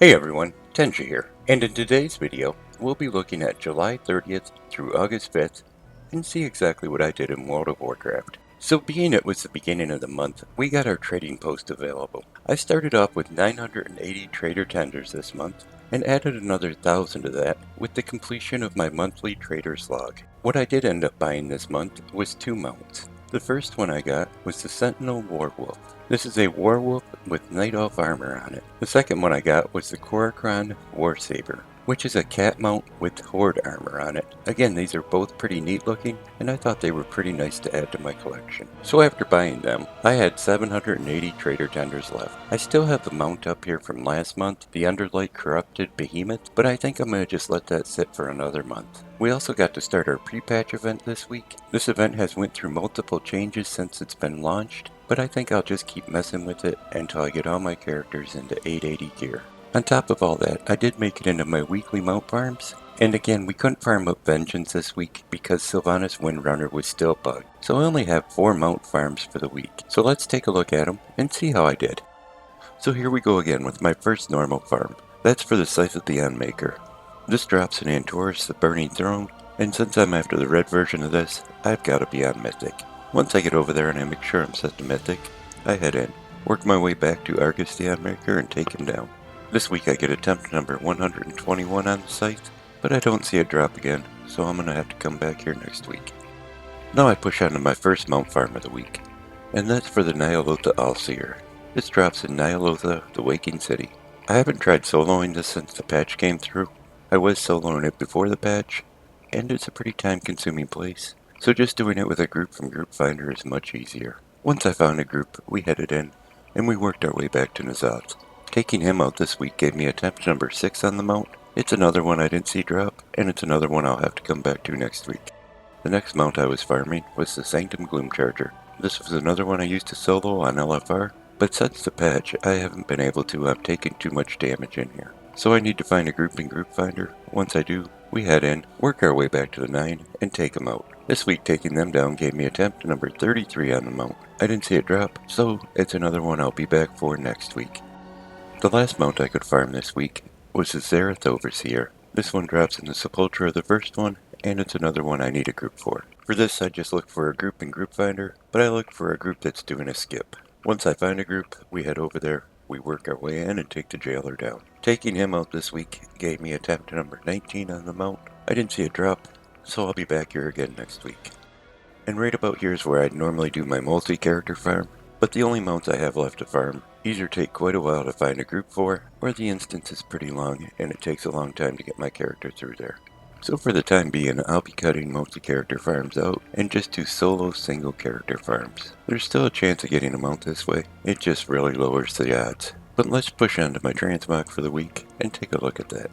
Hey everyone, Tenji here, and in today's video, we'll be looking at July 30th through August 5th and see exactly what I did in World of Warcraft. So being it was the beginning of the month, we got our trading post available. I started off with 980 trader tenders this month, and added another 1,000 to that with the completion of my monthly trader's log. What I did end up buying this month was 2 mounts. The first one I got was the Sentinel Warwolf. This is a Warwolf with Night Elf armor on it. The second one I got was the Korokron Warsaber, which is a cat mount with Horde armor on it. Again, these are both pretty neat looking, and I thought they were pretty nice to add to my collection. So after buying them, I had 780 trader tenders left. I still have the mount up here from last month, the Underlight Corrupted Behemoth, but I think I'm going to just let that sit for another month. We also got to start our pre-patch event this week. This event has went through multiple changes since it's been launched, but I think I'll just keep messing with it until I get all my characters into 880 gear. On top of all that, I did make it into my weekly mount farms, and again, we couldn't farm up Vengeance this week because Sylvanas Windrunner was still bugged, so I only have 4 mount farms for the week. So let's take a look at them and see how I did. So here we go again with my first normal farm. That's for the Scythe of the Unmaker. This drops an Antorus the Burning Throne, and since I'm after the red version of this, I've got to be on Mythic. Once I get over there and I make sure I'm set to Mythic, I head in, work my way back to Argus the Unmaker and take him down. This week I get attempt number 121 on the Scythe, but I don't see it drop again, so I'm going to have to come back here next week. Now I push on to my first mount farm of the week, and that's for the Ny'alotha Allseer. This drops in Ny'alotha, the Waking City. I haven't tried soloing this since the patch came through. I was soloing it before the patch, and it's a pretty time-consuming place, so just doing it with a group from Group Finder is much easier. Once I found a group, we headed in, and we worked our way back to Ny'alotha. Taking him out this week gave me attempt number 6 on the mount. It's another one I didn't see drop, and it's another one I'll have to come back to next week. The next mount I was farming was the Sanctum Gloomcharger. This was another one I used to solo on LFR, but since the patch, I haven't been able to. I've taken too much damage in here. So I need to find a group in Group Finder. Once I do, we head in, work our way back to the 9, and take them out. This week taking them down gave me attempt number 33 on the mount. I didn't see it drop, so it's another one I'll be back for next week. The last mount I could farm this week was the Zareth Overseer. This one drops in the Sepulchre of the first one, and it's another one I need a group for. For this I just look for a group in Group Finder, but I look for a group that's doing a skip. Once I find a group, we head over there, we work our way in and take the jailer down. Taking him out this week gave me attempt number 19 on the mount. I didn't see it drop, so I'll be back here again next week. And right about here is where I'd normally do my multi-character farm, but the only mounts I have left to farm either take quite a while to find a group for, or the instance is pretty long and it takes a long time to get my character through there. So for the time being, I'll be cutting multi-character farms out and just do solo single-character farms. There's still a chance of getting a mount this way, it just really lowers the odds. But let's push on to my Trans-mog for the week and take a look at that.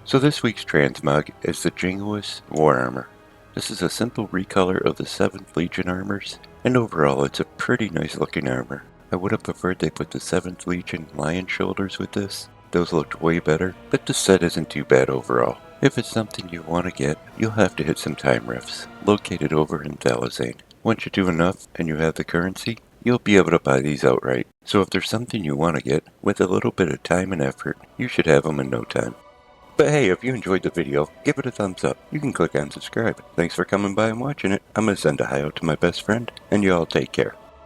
So this week's Trans-mog is the Jingoist War Armor. This is a simple recolor of the 7th Legion armors, and overall it's a pretty nice looking armor. I would have preferred they put the 7th Legion lion shoulders with this. Those looked way better, but the set isn't too bad overall. If it's something you want to get, you'll have to hit some time rifts, located over in Thalazane. Once you do enough and you have the currency, you'll be able to buy these outright. So if there's something you want to get, with a little bit of time and effort, you should have them in no time. But hey, if you enjoyed the video, give it a thumbs up. You can click on subscribe. Thanks for coming by and watching it. I'm going to send a hi out to my best friend, and you all take care.